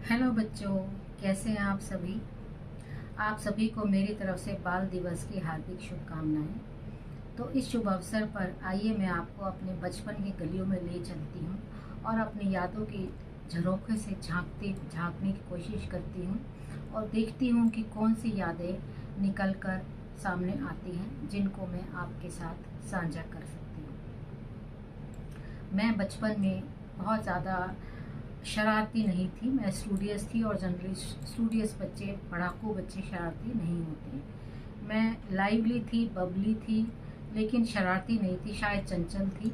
Hello बच्चों, कैसे हैं आप सभी। आप सभी को मेरी तरफ से बाल दिवस की हार्दिक शुभकामनाएं। तो इस शुभ अवसर पर आइए मैं आपको अपने बचपन की गलियों में ले चलती हूँ और अपनी यादों की झरोखे से झांकने की कोशिश करती हूँ और देखती हूँ कि कौन सी यादें निकल कर सामने आती हैं जिनको मैं आपके साथ साझा कर सकती हूँ। मैं बचपन में बहुत ज़्यादा शरारती नहीं थी। मैं स्टूडियस थी और जनरली स्टूडियस बच्चे, पढ़ाकू बच्चे शरारती नहीं होते। मैं लाइवली थी, बबली थी, लेकिन शरारती नहीं थी, शायद चंचल थी।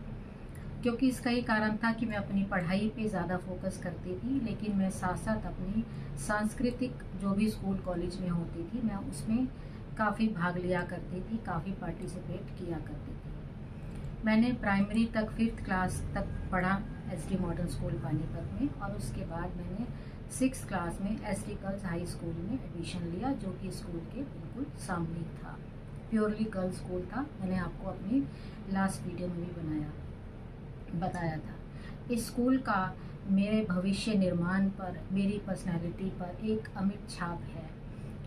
क्योंकि इसका ये कारण था कि मैं अपनी पढ़ाई पे ज़्यादा फोकस करती थी, लेकिन मैं साथ साथ अपनी सांस्कृतिक जो भी स्कूल कॉलेज में होती थी मैं उसमें काफ़ी भाग लिया करती थी, काफ़ी पार्टिसिपेट किया करती थी। मैंने प्राइमरी तक 5th क्लास तक पढ़ा एसडी मॉडर्न स्कूल पानीपत में, और उसके बाद मैंने 6th क्लास में एसडी गर्ल्स हाई स्कूल में एडमिशन लिया, जो कि स्कूल के बिल्कुल सामने था। प्योरली गर्ल्स स्कूल था। मैंने आपको अपनी लास्ट वीडियो में भी बताया था। इस स्कूल का मेरे भविष्य निर्माण पर, मेरी पर्सनैलिटी पर एक अमिट छाप है,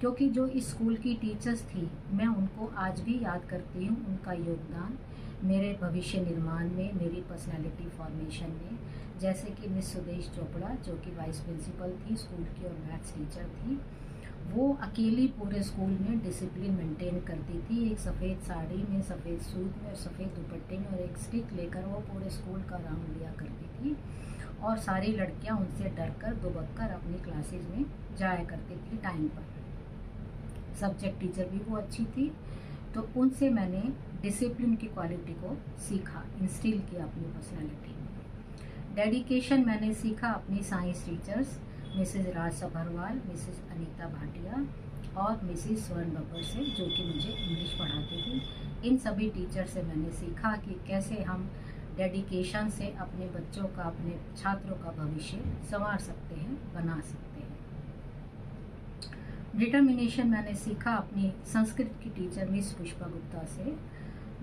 क्योंकि जो इस स्कूल की टीचर्स थी मैं उनको आज भी याद करती हूँ। उनका योगदान मेरे भविष्य निर्माण में, मेरी पर्सनैलिटी फॉर्मेशन में, जैसे कि मिस सुदेश चोपड़ा जो कि वाइस प्रिंसिपल थी स्कूल की और मैथ्स टीचर थी। वो अकेली पूरे स्कूल में डिसिप्लिन मेंटेन करती थी। एक सफ़ेद साड़ी में, सफ़ेद सूट में और सफ़ेद दुपट्टे में और एक स्टिक लेकर वो पूरे स्कूल का राउंड लिया करती थी, और सारी लड़कियां उनसे डरकर दुबककर अपनी क्लासेज में जाया करती थी टाइम पर। सब्जेक्ट टीचर भी वो अच्छी थी, तो उनसे मैंने डिसिप्लिन की क्वालिटी को सीखा, इंस्टिल किया अपनी पर्सनैलिटी में। डेडिकेशन मैंने सीखा अपनी साइंस टीचर्स मिसेज राज सभरवाल, मिसेज अनीता भाटिया और मिसेज स्वर्ण बब्बर से, जो कि मुझे इंग्लिश पढ़ाती थी। इन सभी टीचर से मैंने सीखा कि कैसे हम डेडिकेशन से अपने बच्चों का, अपने छात्रों का भविष्य संवार सकते हैं, बना सकते हैं। डिटर्मिनेशन मैंने सीखा अपनी संस्कृत की टीचर मिस पुष्पा गुप्ता से,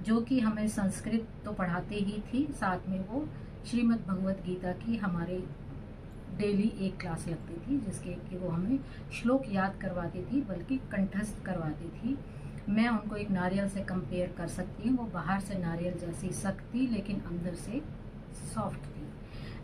जो कि हमें संस्कृत तो पढ़ाते ही थी, साथ में वो श्रीमद् भगवत गीता की हमारे डेली एक क्लास लगती थी, जिसके कि वो हमें श्लोक याद करवाती थी, बल्कि कंठस्थ करवाती थी। मैं उनको एक नारियल से कंपेयर कर सकती हूँ। वो बाहर से नारियल जैसी सख्त थी, लेकिन अंदर से सॉफ्ट थी।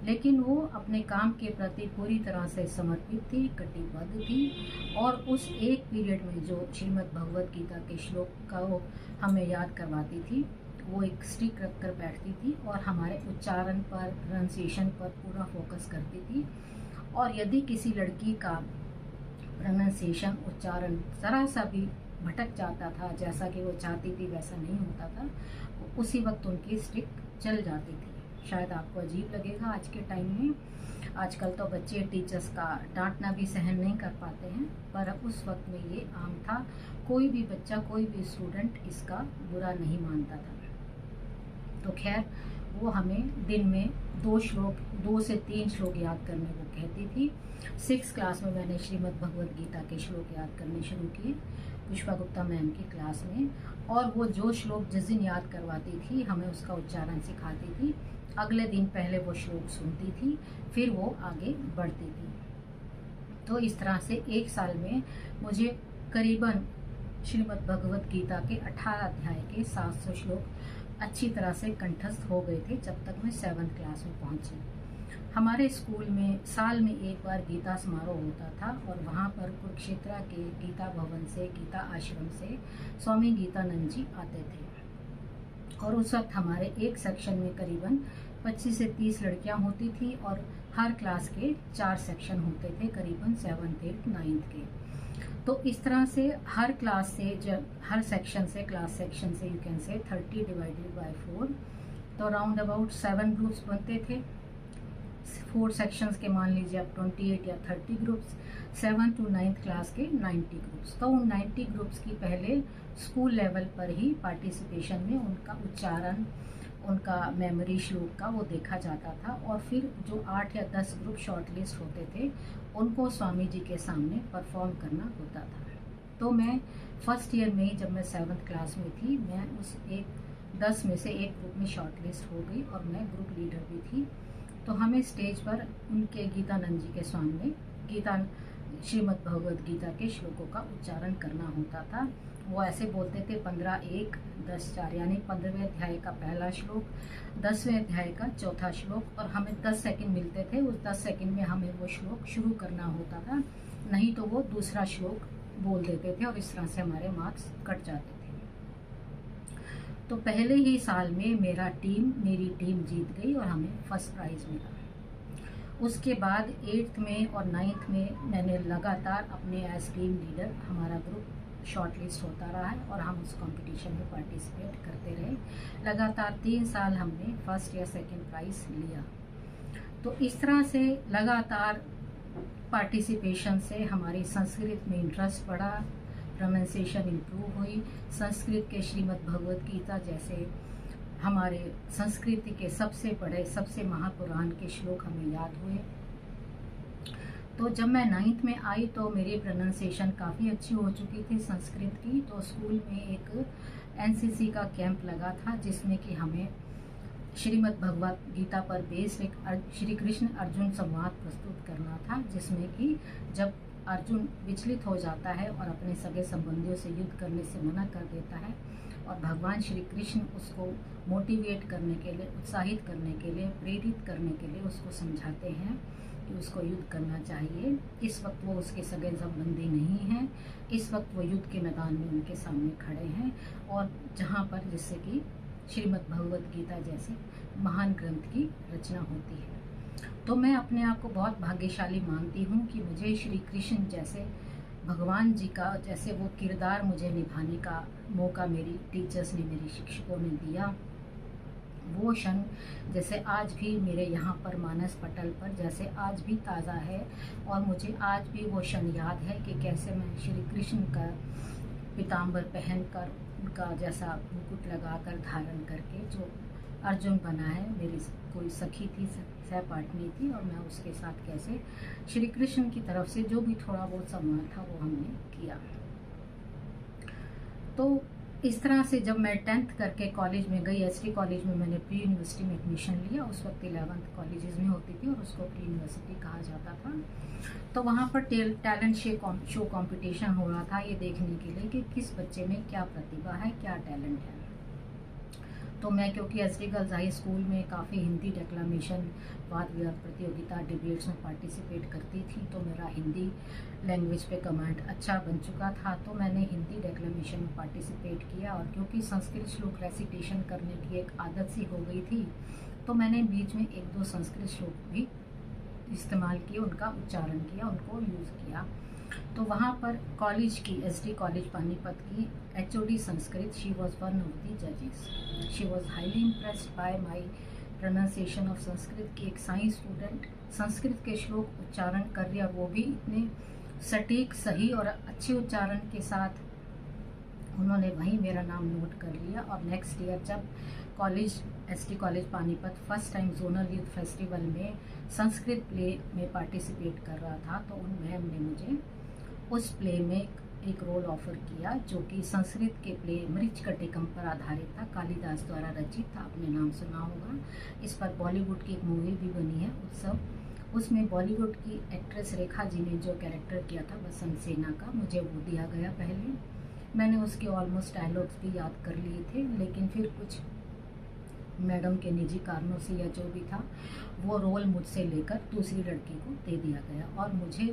लेकिन वो अपने काम के प्रति पूरी तरह से समर्पित थी, कटिबद्ध थी, और उस एक पीरियड में जो श्रीमद् भगवत गीता के श्लोक का वो हमें याद करवाती थी, वो एक स्टिक रख कर बैठती थी और हमारे उच्चारण पर, प्रोनाउंसिएशन पर पूरा फोकस करती थी। और यदि किसी लड़की का प्रोनाउंसिएशन, उच्चारण ज़रा सा भी भटक जाता था, जैसा कि वो चाहती थी वैसा नहीं होता था, उसी वक्त उनकी स्टिक चल जाती थी। शायद आपको अजीब लगेगा आज के टाइम में, आजकल तो बच्चे टीचर्स का डांटना भी सहन नहीं कर पाते हैं, पर उस वक्त में ये आम था। कोई भी बच्चा, कोई भी स्टूडेंट इसका बुरा नहीं मानता था। तो खैर, वो हमें दिन में 2 से 3 श्लोक याद करने को कहती थी। 6th क्लास में मैंने श्रीमद् भगवत गीता के श्लोक याद करने शुरू किए पुष्पा गुप्ता मैम की क्लास में, और वो जो श्लोक जिस दिन याद करवाती थी हमें उसका उच्चारण सिखाती थी। अगले दिन पहले वो श्लोक सुनती थी, फिर वो आगे बढ़ती थी। तो इस तरह से एक साल में मुझे करीबन श्रीमद् भगवत गीता के 18 अध्याय के 700 श्लोक अच्छी तरह से कंठस्थ हो गए थे, जब तक मैं 7th क्लास में पहुंची। हमारे स्कूल में साल में एक बार गीता समारोह होता था, और वहाँ पर कुरुक्षेत्र के गीता भवन से, गीता आश्रम से स्वामी गीतानंद जी आते थे। और उस वक्त हमारे एक सेक्शन में करीबन 25 से 30 लड़कियां होती थी, और हर क्लास के 4 सेक्शन होते थे, करीबन 7th, 8th, 9th के। तो इस तरह से हर क्लास से, जब हर सेक्शन से, क्लास सेक्शन से you can say 30 divided by 4, तो राउंड अबाउट 7 ग्रुप्स बनते थे। 4 सेक्शंस के मान लीजिए आप 28 या 30 groups, 7th to 9th class के 90 ग्रुप्स। तो उन 90 ग्रुप्स की पहले स्कूल लेवल पर ही पार्टिसिपेशन में उनका उच्चारण, उनका मेमोरी श्लोक का वो देखा जाता था, और फिर जो 8 या 10 ग्रुप शॉर्टलिस्ट होते थे उनको स्वामी जी के सामने परफॉर्म करना होता था। तो मैं फर्स्ट ईयर में ही, जब मैं 7th क्लास में थी, मैं उस 10 में से एक ग्रुप में शॉर्टलिस्ट हो गई, और मैं ग्रुप लीडर भी थी। तो हमें स्टेज पर उनके गीतानंद जी के सामने गीता श्रीमद् भगवद गीता के श्लोकों का उच्चारण करना होता था। वो ऐसे बोलते थे 15:1-10:4 यानी 15वें अध्याय का पहला श्लोक, 10वें अध्याय का चौथा श्लोक, और हमें 10 सेकंड मिलते थे। उस 10 सेकंड में हमें वो श्लोक शुरू करना होता था, नहीं तो वो दूसरा श्लोक बोल देते थे और इस तरह से हमारे मार्क्स कट जाते थे। तो पहले ही साल में मेरी टीम जीत गई और हमें फर्स्ट प्राइज़ मिला। उसके बाद 8th में और 9th में मैंने लगातार अपने एज टीम लीडर हमारा ग्रुप शॉर्टलिस्ट होता रहा है और हम उस कंपटीशन में पार्टिसिपेट करते रहे। लगातार 3 साल हमने फर्स्ट या सेकंड प्राइज़ लिया। तो इस तरह से लगातार पार्टिसिपेशन से हमारी संस्कृत में इंटरेस्ट बढ़ा, प्रोनाउंसिएशन इम्प्रूव हुई। संस्कृत के श्रीमद् भगवद गीता जैसे हमारे संस्कृति के सबसे बड़े, सबसे महापुराण के श्लोक हमें याद हुए। तो जब मैं 9th में आई तो मेरी प्रोनाउंसिएशन काफ़ी अच्छी हो चुकी थी संस्कृत की। तो स्कूल में एक NCC का कैंप लगा था जिसमें कि हमें श्रीमद् भगवद गीता पर बेस्ड एक श्री कृष्ण अर्जुन संवाद प्रस्तुत करना था, जिसमें कि जब अर्जुन विचलित हो जाता है और अपने सगे संबंधियों से युद्ध करने से मना कर देता है और भगवान श्री कृष्ण उसको मोटिवेट करने के लिए, उत्साहित करने के लिए, प्रेरित करने के लिए उसको समझाते हैं कि उसको युद्ध करना चाहिए। इस वक्त वो उसके सगे संबंधी नहीं हैं, इस वक्त वो युद्ध के मैदान में उनके सामने खड़े हैं और जहाँ पर जिससे कि श्रीमद् भगवद गीता जैसे महान ग्रंथ की रचना होती है। तो मैं अपने आप को बहुत भाग्यशाली मानती हूँ कि मुझे श्री कृष्ण जैसे भगवान जी का जैसे वो किरदार मुझे निभाने का मौका मेरी टीचर्स ने, मेरे शिक्षकों ने दिया। वो क्षण जैसे आज भी मेरे यहाँ पर मानस पटल पर जैसे आज भी ताज़ा है और मुझे आज भी वो क्षण याद है कि कैसे मैं श्री कृष्ण का पीताम्बर पहनकर, उनका जैसा मुकुट लगाकर धारण करके जो अर्जुन बना है, मेरी कोई सखी थी, सहपाठनी थी और मैं उसके साथ कैसे श्री कृष्ण की तरफ से जो भी थोड़ा बहुत सम्मान था वो हमने किया। तो इस तरह से जब मैं 10th करके कॉलेज में गई, ST कॉलेज में मैंने प्री यूनिवर्सिटी में एडमिशन लिया। उस वक्त 11th कॉलेजेस में होती थी और उसको प्री यूनिवर्सिटी कहा जाता था। तो वहाँ पर टैलेंट शो कंपटीशन हो रहा था, ये देखने के लिए कि किस बच्चे में क्या प्रतिभा है, क्या टैलेंट है। तो मैं क्योंकि SD गर्ल्स हाई स्कूल में काफ़ी हिंदी डेक्लामेशन, वाद विवाद प्रतियोगिता, डिबेट्स में पार्टिसिपेट करती थी, तो मेरा हिंदी लैंग्वेज पे कमांड अच्छा बन चुका था। तो मैंने हिंदी डेक्लामेशन में पार्टिसिपेट किया और क्योंकि संस्कृत श्लोक रेसिटेशन करने की एक आदत सी हो गई थी, तो मैंने बीच में 1-2 संस्कृत श्लोक भी इस्तेमाल किए, उनका उच्चारण किया, उनको यूज़ किया। तो वहाँ पर कॉलेज की, SD कॉलेज पानीपत की HOD Sanskrit, she was one of the जजेस। She was highly impressed by my pronunciation of Sanskrit की एक साइंस स्टूडेंट संस्कृत के श्लोक उच्चारण कर रही है, वो भी इतने सटीक, सही और अच्छे उच्चारण के साथ। उन्होंने वहीं मेरा नाम नोट कर लिया और नेक्स्ट ईयर जब college, SD college Panipat first time zonal youth festival में संस्कृत प्ले में पार्टिसिपेट कर रहा था, तो उन मैम ने मुझे उस प्ले में एक रोल ऑफर किया जो कि संस्कृत के प्ले मृच्छकटिकम पर आधारित था, कालिदास द्वारा रचित था, आपने नाम सुना होगा। इस पर बॉलीवुड की एक मूवी भी बनी है, उत्सव। उसमें बॉलीवुड की एक्ट्रेस रेखा जी ने जो कैरेक्टर किया था बसंत सेना का, मुझे वो दिया गया पहले। मैंने उसके ऑलमोस्ट डायलॉग्स भी याद कर लिए थे, लेकिन फिर कुछ मैडम के निजी कारणों से या जो भी था, वो रोल मुझसे लेकर दूसरी लड़की को दे दिया गया और मुझे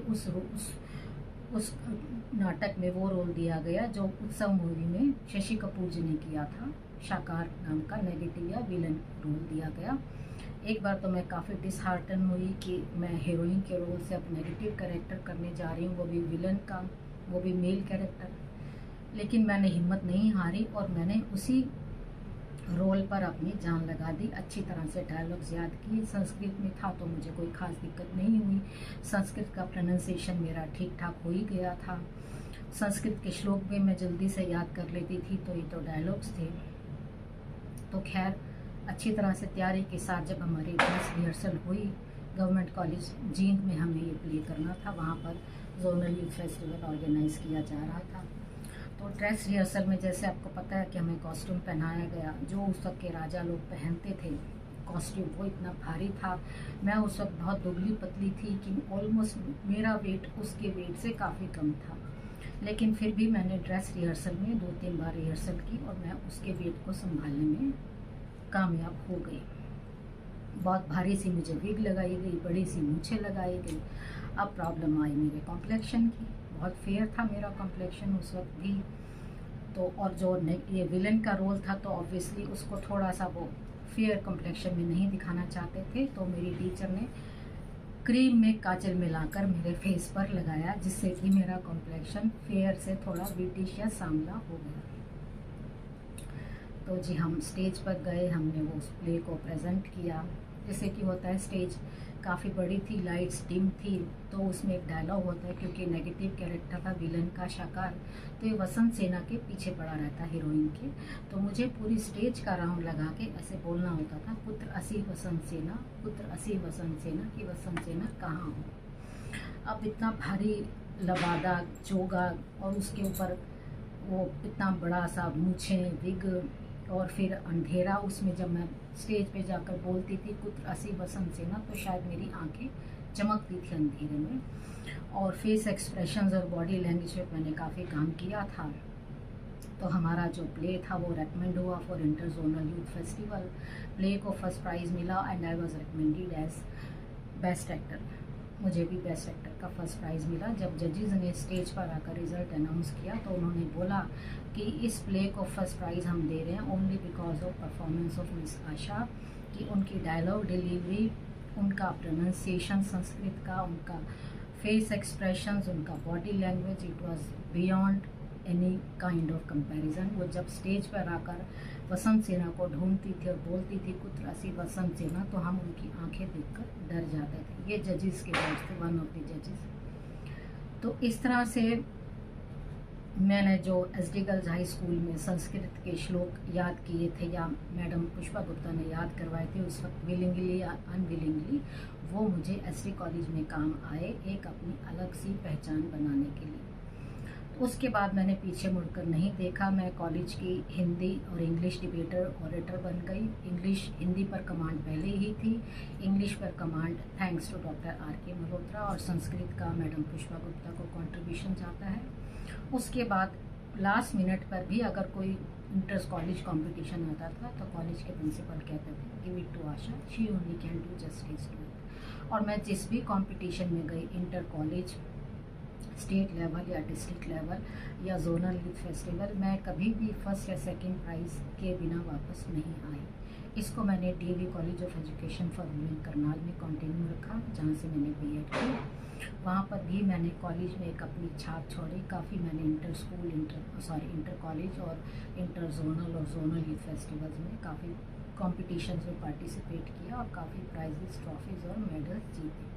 उस नाटक में वो रोल दिया गया जो उत्सव मूवी में शशि कपूर जी ने किया था। शाकार नाम का नेगेटिव या विलन रोल दिया गया। एक बार तो मैं काफ़ी डिसहार्टन हुई कि मैं हीरोइन के रोल से अब नेगेटिव कैरेक्टर करने जा रही हूँ, वो भी विलन का, वो भी मेल कैरेक्टर। लेकिन मैंने हिम्मत नहीं हारी और मैंने उसी रोल पर अपनी जान लगा दी। अच्छी तरह से डायलॉग्स याद किए। संस्कृत में था तो मुझे कोई ख़ास दिक्कत नहीं हुई। संस्कृत का प्रोनाउंसिएशन मेरा ठीक ठाक हो ही गया था। संस्कृत के श्लोक भी मैं जल्दी से याद कर लेती थी, तो ये तो डायलॉग्स थे। तो खैर अच्छी तरह से तैयारी के साथ जब हमारी ड्रेस रिहर्सल हुई, गवर्नमेंट कॉलेज जींद में हमें ये प्ले करना था, वहाँ पर जोनल यूथ फेस्टिवल ऑर्गेनाइज किया जा रहा था। तो ड्रेस रिहर्सल में जैसे आपको पता है कि हमें कॉस्ट्यूम पहनाया गया जो उस वक्त के राजा लोग पहनते थे, कॉस्ट्यूम वो इतना भारी था। मैं उस वक्त बहुत दुबली पतली थी कि ऑलमोस्ट मेरा वेट उसके वेट से काफ़ी कम था, लेकिन फिर भी मैंने ड्रेस रिहर्सल में 2-3 बार रिहर्सल की और मैं उसके वेट को संभालने में कामयाब हो गई। बहुत भारी सी मुझे विग लगाई गई, बड़ी सी मूछें लगाई गई। अब प्रॉब्लम आई मेरे कॉम्प्लेक्शन की। बहुत फेयर था मेरा कॉम्प्लेक्शन उस वक्त भी, तो और जो ये विलन का रोल था तो ऑब्वियसली उसको थोड़ा सा वो फेयर कॉम्प्लेक्शन में नहीं दिखाना चाहते थे, तो मेरी टीचर ने क्रीम में काजल मिलाकर मेरे फेस पर लगाया, जिससे कि मेरा कॉम्प्लेक्शन फेयर से थोड़ा ब्रिटिश या सांवला हो गया। तो जी हम स्टेज पर गए, हमने वो उस प्ले को प्रेजेंट किया। जैसे कि होता है, स्टेज काफ़ी बड़ी थी, लाइट्स डिम थी, तो उसमें एक डायलॉग होता है, क्योंकि नेगेटिव कैरेक्टर था विलन का शाकार, तो ये वसंत सेना के पीछे पड़ा रहता हीरोइन के। तो मुझे पूरी स्टेज का राउंड लगा के ऐसे बोलना होता था, पुत्र असी वसंत सेना, पुत्र असी वसंत सेना की वसंत सेना कहाँ हो। अब इतना भारी लबादा चोगा और उसके ऊपर वो इतना बड़ा सा मूछें, विग, और फिर अंधेरा उसमें, जब मैं स्टेज पे जाकर बोलती थी पुत्र असी वसंत सेना, तो शायद मेरी आंखें चमकती थी अंधेरे में। और फेस एक्सप्रेशंस और बॉडी लैंग्वेज पे मैंने काफ़ी काम किया था। तो हमारा जो प्ले था वो रेकमेंड हुआ for inter zonal youth festival. Play को फर्स्ट प्राइज़ मिला and I was recommended as best actor. मुझे भी बेस्ट एक्टर का फर्स्ट प्राइज़ मिला। जब जजेस ने स्टेज पर आकर रिजल्ट अनाउंस किया तो उन्होंने बोला कि इस प्ले को फर्स्ट प्राइज़ हम दे रहे हैं only because of performance of miss Asha, कि उनकी डायलॉग डिलीवरी, उनका प्रोनाउंसिएशन संस्कृत का, उनका फेस एक्सप्रेशंस, उनका body language, it was beyond any kind of comparison. वो जब स्टेज पर आकर वसंत सेना को ढूंढती थी और बोलती थी पुत्र असी वसंत सेना, तो हम उनकी आंखें देखकर डर जाते थे। ये जजेस के वर्ड्स थे, वन ऑफ द जजेस। तो इस तरह से मैंने जो SD गर्ल्स हाई स्कूल में संस्कृत के श्लोक याद किए थे, या मैडम पुष्पा गुप्ता ने याद करवाए थे उस वक्त, विलिंगली या अनविलिंगली, वो मुझे SD कॉलेज में काम आए, एक अपनी अलग सी पहचान बनाने के लिए। तो उसके बाद मैंने पीछे मुड़कर नहीं देखा। मैं कॉलेज की हिंदी और इंग्लिश डिबेटर ऑरेटर बन गई। हिंदी पर कमांड पहले ही थी, इंग्लिश पर command thanks to doctor RK Malhotra, और संस्कृत का मैडम पुष्पा गुप्ता को कंट्रीब्यूशन जाता है। उसके बाद लास्ट मिनट पर भी अगर कोई इंटर कॉलेज कंपटीशन आता था तो कॉलेज के प्रिंसिपल कहते थे give it to Asha, she only can do justice to it. और मैं जिस भी कंपटीशन में गई, इंटर कॉलेज, स्टेट लेवल या डिस्ट्रिक्ट लेवल या जोनल यूथ फेस्टिवल, मैं कभी भी फर्स्ट या सेकंड प्राइज़ के बिना वापस नहीं आई। इसको मैंने DAV college of education for women Karnal में कंटिन्यू रखा, जहाँ से मैंने B.Ed की। वहाँ पर भी मैंने कॉलेज में एक अपनी छाप छोड़ी। काफ़ी मैंने इंटर कॉलेज और इंटर जोनल और जोनल यूथ फेस्टिवल्स में काफ़ी कॉम्पिटिशन्स में पार्टिसिपेट किया और काफ़ी प्राइजेस, ट्रॉफीज़ और मेडल्स जीते।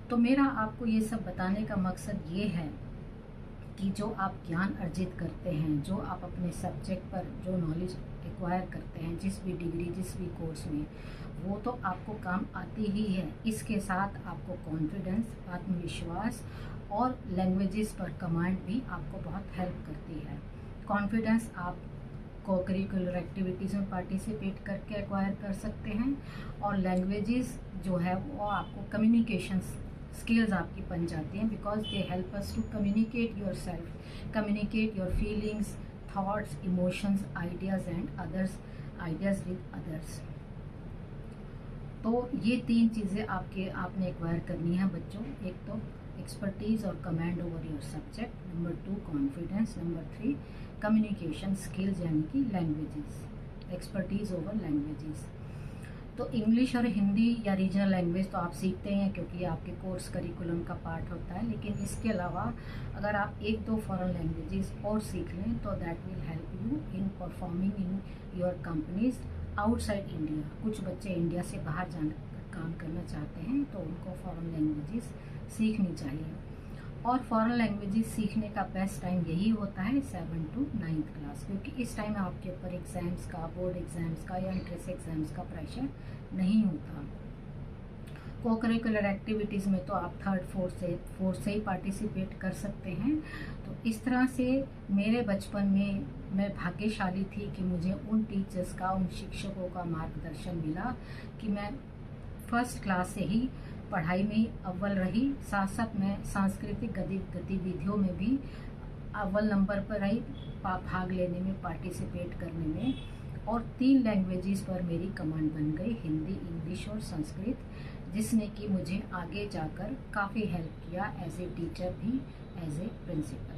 तो मेरा आपको ये सब बताने का मकसद ये है कि जो आप ज्ञान अर्जित करते हैं, जो आप अपने सब्जेक्ट पर जो नॉलेज एक्वायर करते हैं, जिस भी डिग्री, जिस भी कोर्स में, वो तो आपको काम आती ही है। इसके साथ आपको कॉन्फिडेंस, आत्मविश्वास और लैंग्वेजेस पर कमांड भी आपको बहुत हेल्प करती है। कॉन्फिडेंस आप को करिकुलर एक्टिविटीज़ में पार्टिसिपेट करके एक्वायर कर सकते हैं, और लैंग्वेजेस जो है वो आपको कम्युनिकेशन स्किल्स आपकी बन जाती हैं, because they help us to communicate yourself, communicate your feelings, thoughts, emotions, ideas and ideas with others. तो ये 3 चीज़ें आपने एक्वायर करनी है बच्चों। एक तो एक्सपर्टीज़ और command over your subject, number 2 confidence, number 3 communication skills यानी कि लैंग्वेजेस, एक्सपर्टीज़ ओवर लैंग्वेजेस। तो इंग्लिश और हिंदी या रीजनल लैंग्वेज तो आप सीखते हैं क्योंकि आपके कोर्स करिकुलम का पार्ट होता है, लेकिन इसके अलावा अगर आप 1-2 फॉरेन लैंग्वेजेस और सीख लें तो that will help you in performing in your companies outside India. कुछ बच्चे इंडिया से बाहर जाकर काम करना चाहते हैं तो उनको फॉरेन लैंग्वेजेस सीखनी चाहिए। और फॉरेन लैंग्वेजेस सीखने का बेस्ट टाइम यही होता है 7 to 9th क्लास, क्योंकि इस टाइम आपके ऊपर एग्ज़ाम्स का, बोर्ड एग्ज़ाम्स का या एंट्रेंस एग्ज़ाम्स का प्रेशर नहीं होता। को करिकुलर एक्टिविटीज़ में तो आप थर्ड फोर्थ से ही पार्टिसिपेट कर सकते हैं। तो इस तरह से मेरे बचपन में मैं भाग्यशाली थी कि मुझे उन टीचर्स का, उन शिक्षकों का मार्गदर्शन मिला कि मैं फर्स्ट क्लास से ही पढ़ाई में अव्वल रही, साथ साथ मैं सांस्कृतिक गतिविधियों में भी अव्वल नंबर पर रही, भाग लेने में, पार्टिसिपेट करने में। और 3 लैंग्वेजेस पर मेरी कमांड बन गई, हिंदी, इंग्लिश और संस्कृत, जिसने कि मुझे आगे जाकर काफ़ी हेल्प किया एज ए टीचर भी, एज ए प्रिंसिपल।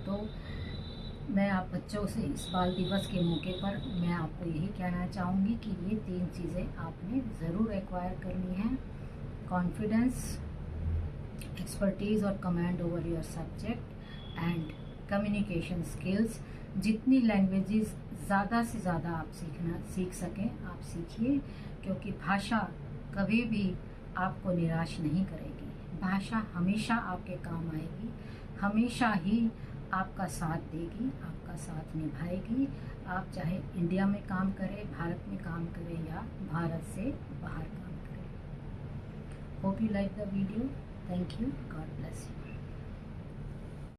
तो मैं आप बच्चों से इस बाल दिवस के मौके पर मैं आपको यही कहना चाहूँगी कि ये 3 चीज़ें आपने ज़रूर एक्वायर करनी है: कॉन्फिडेंस, एक्सपर्टीज़ और command over your subject and communication skills. जितनी लैंग्वेजेस ज़्यादा से ज़्यादा आप सीख सकें आप सीखिए, क्योंकि भाषा कभी भी आपको निराश नहीं करेगी। भाषा हमेशा आपके काम आएगी, हमेशा ही आपका साथ देगी, आपका साथ निभाएगी। आप चाहे इंडिया में काम करें, भारत में काम करें या भारत से बाहर काम करें। Hope you like the video. Thank you. God bless you.